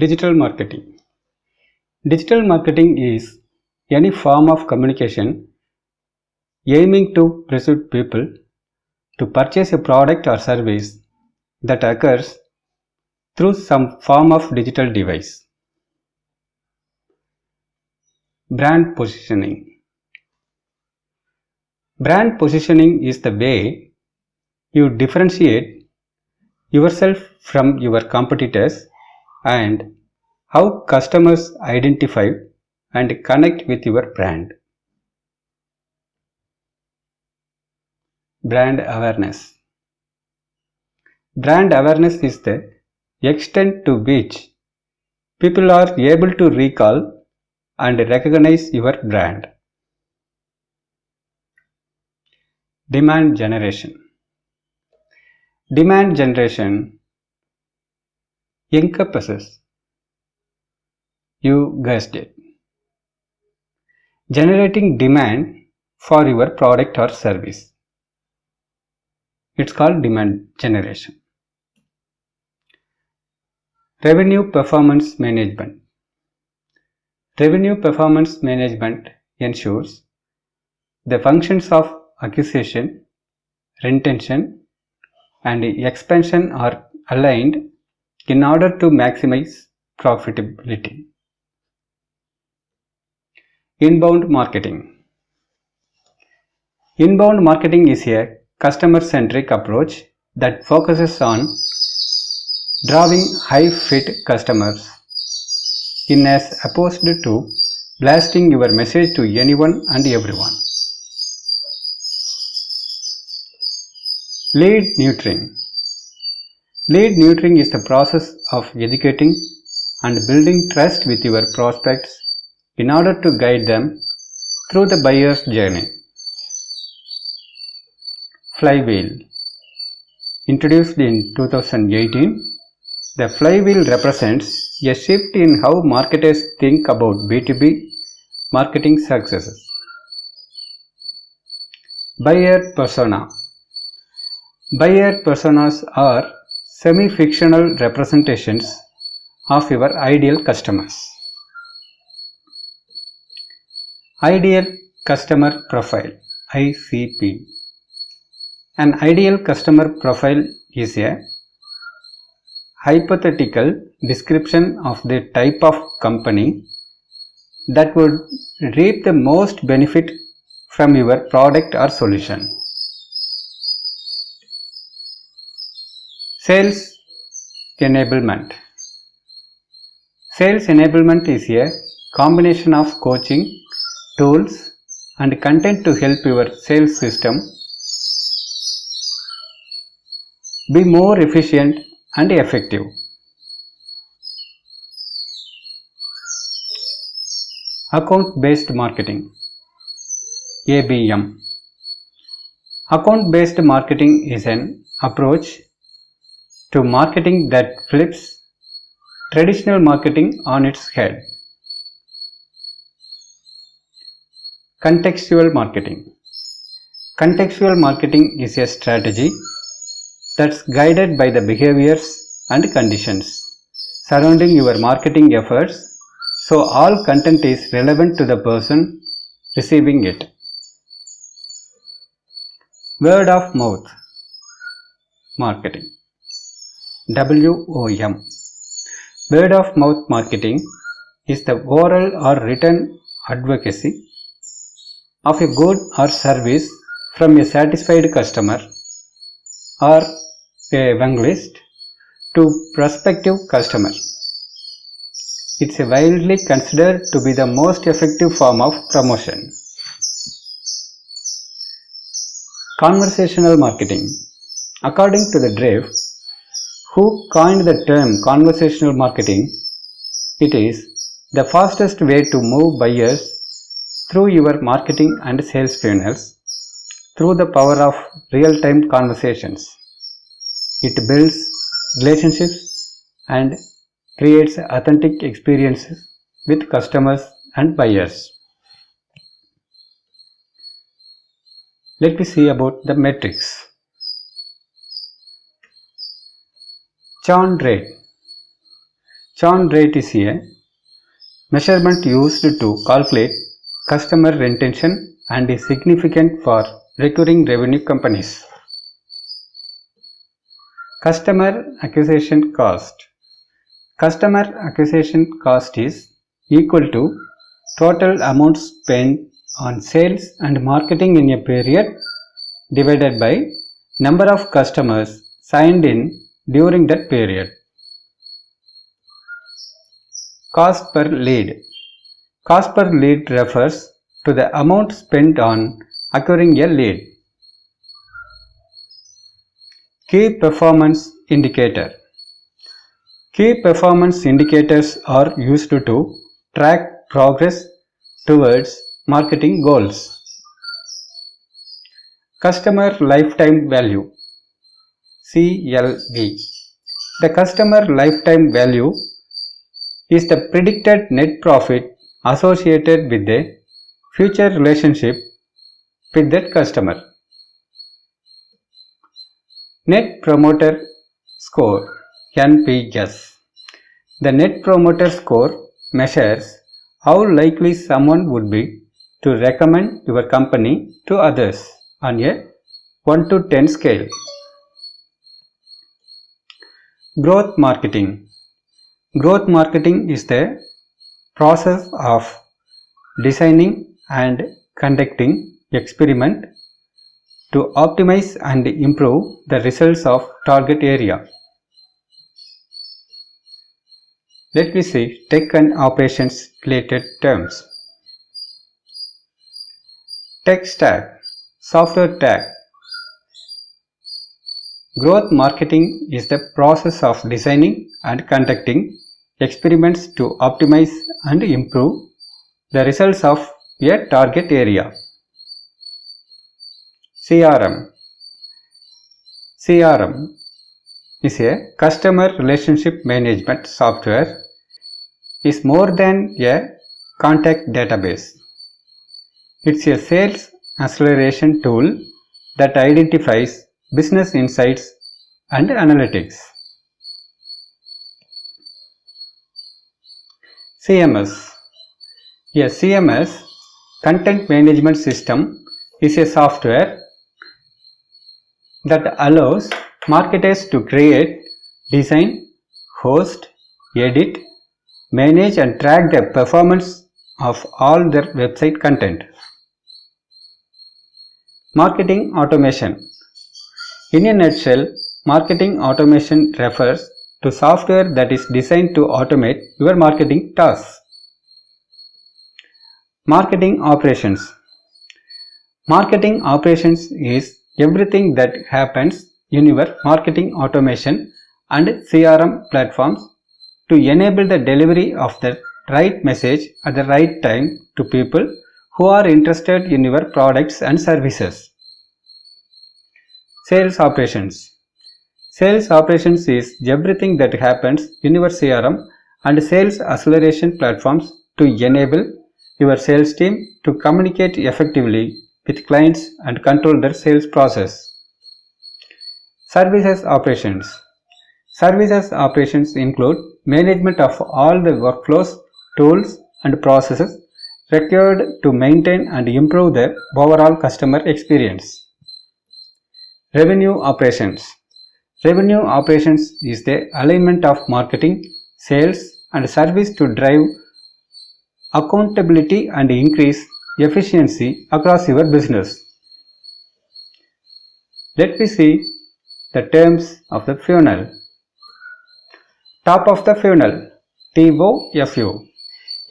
Digital marketing. Digital marketing is any form of communication aiming to persuade people to purchase a product or service that occurs through some form of digital device. Brand positioning. Brand positioning is the way you differentiate yourself from your competitors and how customers identify and connect with your brand. Brand awareness. Brand awareness is the extent to which people are able to recall and recognize your brand. Demand generation. Demand generation encompasses, you guessed it, generating demand for your product or service. It's called demand generation. Revenue performance management. Revenue performance management ensures the functions of acquisition, retention, and expansion are aligned in order to maximize profitability. Inbound marketing. Inbound marketing is a customer-centric approach that focuses on drawing high-fit customers in as opposed to blasting your message to anyone and everyone. Lead nurturing. Lead nurturing is the process of educating and building trust with your prospects in order to guide them through the buyer's journey. Flywheel. Introduced in 2018, the flywheel represents a shift in how marketers think about B2B marketing successes. Buyer persona. Buyer personas are semi-fictional representations of your ideal customers. Ideal customer profile (ICP). An ideal customer profile is a hypothetical description of the type of company that would reap the most benefit from your product or solution. Sales enablement. Sales enablement is a combination of coaching, tools, and content to help your sales system be more efficient and effective. Account-based marketing (ABM). Account-based marketing is an approach to marketing that flips traditional marketing on its head. Contextual marketing. Contextual marketing is a strategy that's guided by the behaviors and conditions surrounding your marketing efforts, so all content is relevant to the person receiving it. Word of mouth marketing (WOM). Word of mouth marketing is the oral or written advocacy of a good or service from a satisfied customer or a evangelist to prospective customer. It's widely considered to be the most effective form of promotion. Conversational marketing. According to the Drive, who coined the term conversational marketing, it is the fastest way to move buyers through your marketing and sales funnels through the power of real-time conversations. It builds relationships and creates authentic experiences with customers and buyers. Let me see about the metrics. Churn rate. Churn rate is a measurement used to calculate customer retention and is significant for recurring revenue companies. Customer acquisition cost. Customer acquisition cost is equal to total amount spent on sales and marketing in a period divided by number of customers signed in during that period. Cost per lead. Cost per lead refers to the amount spent on acquiring a lead. Key performance indicator. Key performance indicators are used to track progress towards marketing goals. Customer lifetime value, CLV. The customer lifetime value is the predicted net profit associated with the future relationship with that customer. Net Promoter Score, NPS. The Net Promoter Score measures how likely someone would be to recommend your company to others on a 1 to 10 scale. Growth marketing. Growth marketing is the process of designing and conducting experiment to optimize and improve the results of target area. Let me see tech and operations related terms. Tech stack, software stack. Growth marketing is the process of designing and conducting experiments to optimize and improve the results of a target area. CRM. CRM is a customer relationship management software. Is more than a contact database. It's a sales acceleration tool that identifies business insights and analytics. CMS. A CMS, Content Management System, is a software that allows marketers to create, design, host, edit, manage and track the performance of all their website content. Marketing automation. In a nutshell, marketing automation refers to software that is designed to automate your marketing tasks. Marketing operations. Marketing operations is everything that happens in your marketing automation and CRM platforms to enable the delivery of the right message at the right time to people who are interested in your products and services. Sales operations. Sales operations is everything that happens in your CRM and sales acceleration platforms to enable your sales team to communicate effectively with clients and control their sales process. Services operations. Services operations include management of all the workflows, tools and processes required to maintain and improve the overall customer experience. Revenue operations. Revenue operations is the alignment of marketing, sales and service to drive accountability and increase efficiency across your business. Let me see the terms of the funnel. Top of the funnel, TOFU.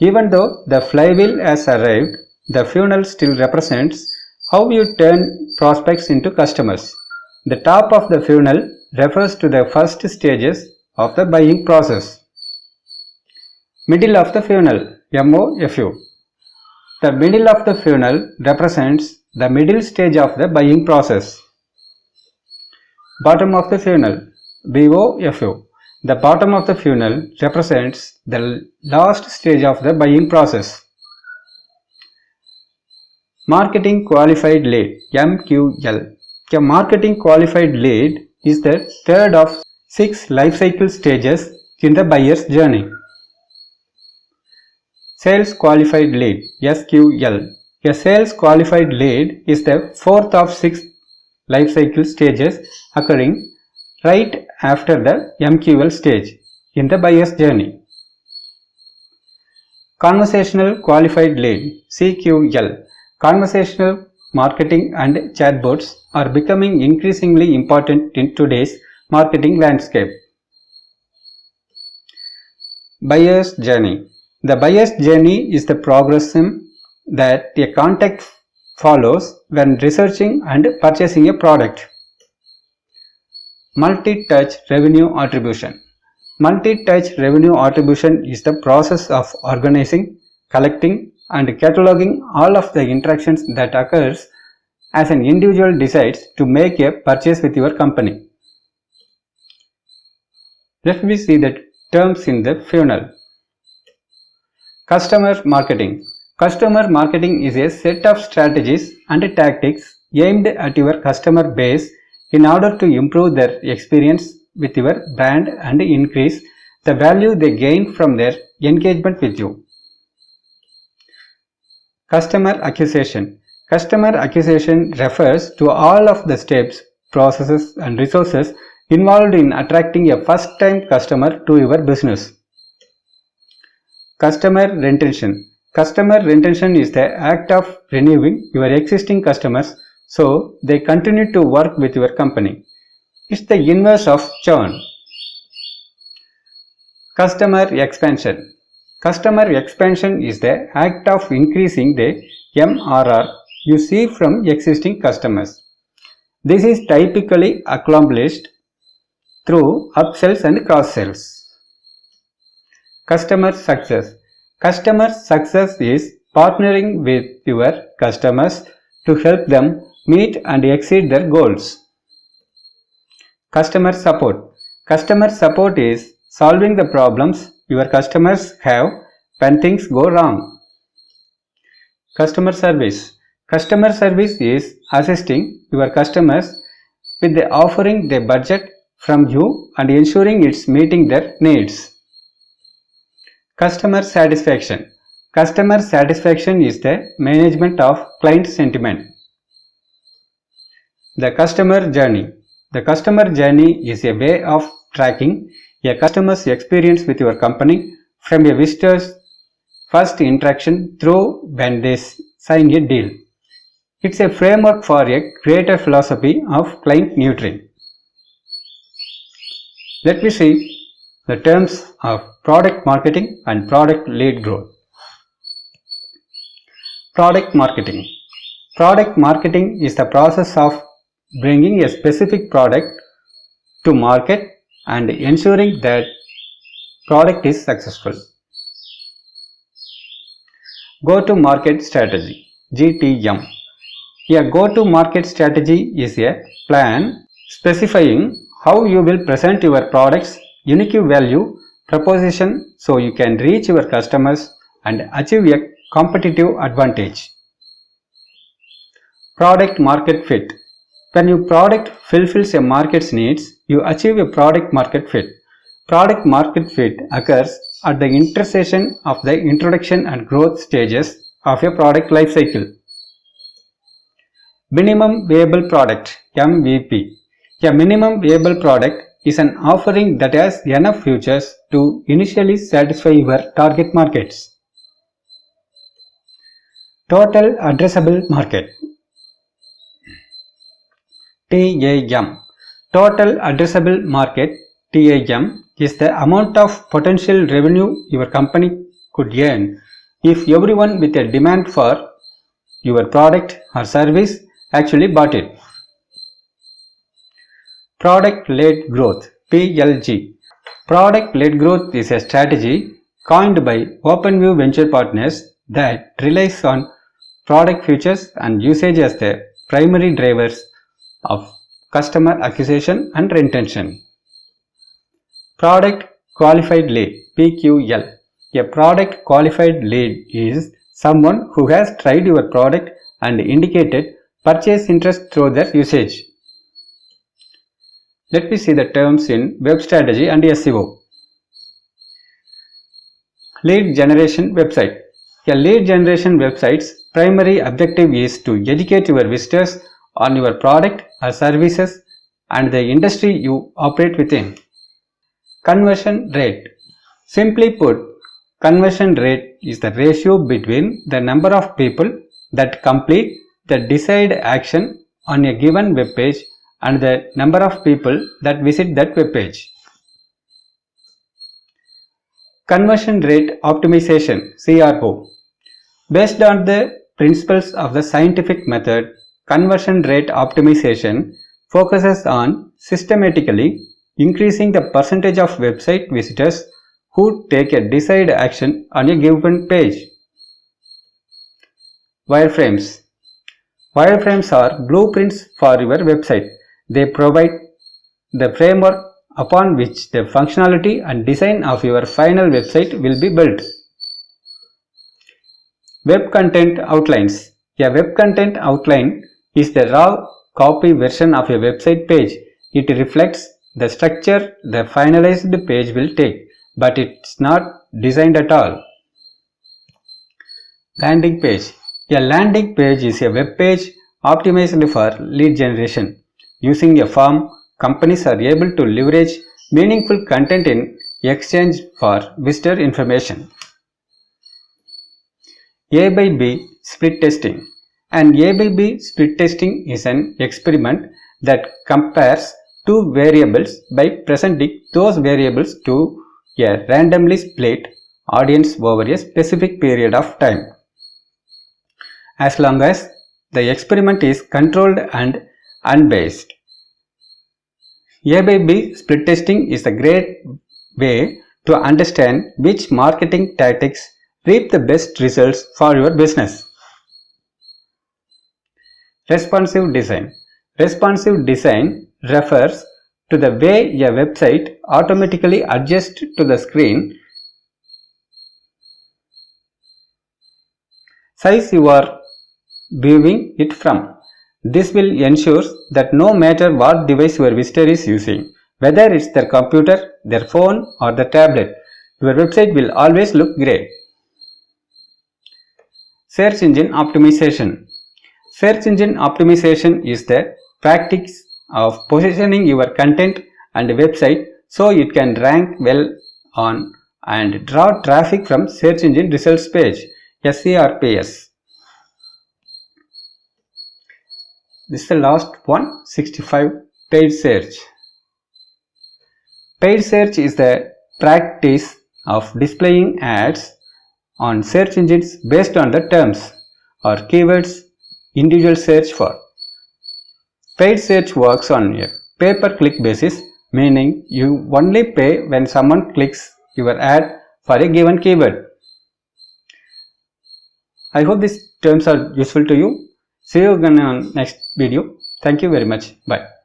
Even though the flywheel has arrived, the funnel still represents how you turn prospects into customers. The top of the funnel refers to the first stages of the buying process. Middle of the funnel, MOFU. The middle of the funnel represents the middle stage of the buying process. Bottom of the funnel, BOFU. The bottom of the funnel represents the last stage of the buying process. Marketing qualified lead, MQL. A marketing qualified lead is the third of 6 life cycle stages in the buyer's journey. Sales Qualified Lead (SQL). A sales qualified lead is the fourth of six life cycle stages occurring right after the MQL stage in the buyer's journey. Conversational Qualified Lead (CQL). Conversational marketing and chatbots are becoming increasingly important in today's marketing landscape. Buyer's journey. The buyer's journey is the progression that a contact follows when researching and purchasing a product. Multi-touch revenue attribution. Multi-touch revenue attribution is the process of organizing, collecting, and cataloging all of the interactions that occurs as an individual decides to make a purchase with your company. Let me see the terms in the funnel. Customer marketing. Customer marketing is a set of strategies and tactics aimed at your customer base in order to improve their experience with your brand and increase the value they gain from their engagement with you. Customer acquisition. Customer acquisition refers to all of the steps, processes, and resources involved in attracting a first-time customer to your business. Customer retention. Customer retention is the act of renewing your existing customers so they continue to work with your company. It's the inverse of churn. Customer expansion. Customer expansion is the act of increasing the MRR you see from existing customers. This is typically accomplished through upsells and cross-sells. Customer success. Customer success is partnering with your customers to help them meet and exceed their goals. Customer support. Customer support is solving the problems your customers have when things go wrong. Customer service. Customer service is assisting your customers with the offering the budget from you and ensuring it's meeting their needs. Customer satisfaction. Customer satisfaction is the management of client sentiment. The customer journey. The customer journey is a way of tracking a customer's experience with your company from a visitor's first interaction through when they sign a deal. It's a framework for a greater philosophy of client nurturing. Let me see the terms of product marketing and product lead growth. Product marketing. Product marketing is the process of bringing a specific product to market and ensuring that product is successful. Go-to-market strategy (GTM). A go-to-market strategy is a plan specifying how you will present your product's unique value proposition so you can reach your customers and achieve a competitive advantage. Product market fit. When your product fulfills a market's needs, you achieve a product market fit. Product market fit occurs at the intersection of the introduction and growth stages of a product life cycle. Minimum viable product (MVP). A minimum viable product is an offering that has enough features to initially satisfy your target markets. Total addressable market (TAM). Total addressable market (TAM) is the amount of potential revenue your company could earn if everyone with a demand for your product or service actually bought it. Product-led growth (PLG). Product-led growth is a strategy coined by OpenView Venture Partners that relies on product features and usage as the primary drivers of customer acquisition and retention. Product Qualified Lead (PQL). A product qualified lead is someone who has tried your product and indicated purchase interest through their usage. Let me see the terms in web strategy and SEO. Lead generation website. A lead generation website's primary objective is to educate your visitors on your product or services and the industry you operate within. Conversion rate. Simply put, conversion rate is the ratio between the number of people that complete the desired action on a given web page and the number of people that visit that web page. Conversion rate optimization (CRO). Based on the principles of the scientific method, conversion rate optimization focuses on systematically increasing the percentage of website visitors who take a desired action on a given page. Wireframes. Wireframes are blueprints for your website. They provide the framework upon which the functionality and design of your final website will be built. Web content outlines. A web content outline is the raw copy version of a website page. It reflects the structure the finalized page will take, but it's not designed at all. Landing page. A landing page is a web page optimized for lead generation. Using a form, companies are able to leverage meaningful content in exchange for visitor information. A by B split testing. An A by B split testing is an experiment that compares two variables by presenting those variables to a randomly split audience over a specific period of time. As long as the experiment is controlled and unbiased. A by B split testing is a great way to understand which marketing tactics reap the best results for your business. Responsive design. Responsive design refers to the way a website automatically adjusts to the screen size you are viewing it from. This will ensure that no matter what device your visitor is using, whether it's their computer, their phone or the tablet, your website will always look great. Search engine optimization. Search engine optimization is the practice of positioning your content and website so it can rank well on and draw traffic from search engine results page (SERPs). This is the last one, 65. Paid search. Paid search is the practice of displaying ads on search engines based on the terms or keywords individuals search for. Paid search works on a pay-per-click basis, meaning you only pay when someone clicks your ad for a given keyword. I hope these terms are useful to you. See you again on next video. Thank you very much. Bye.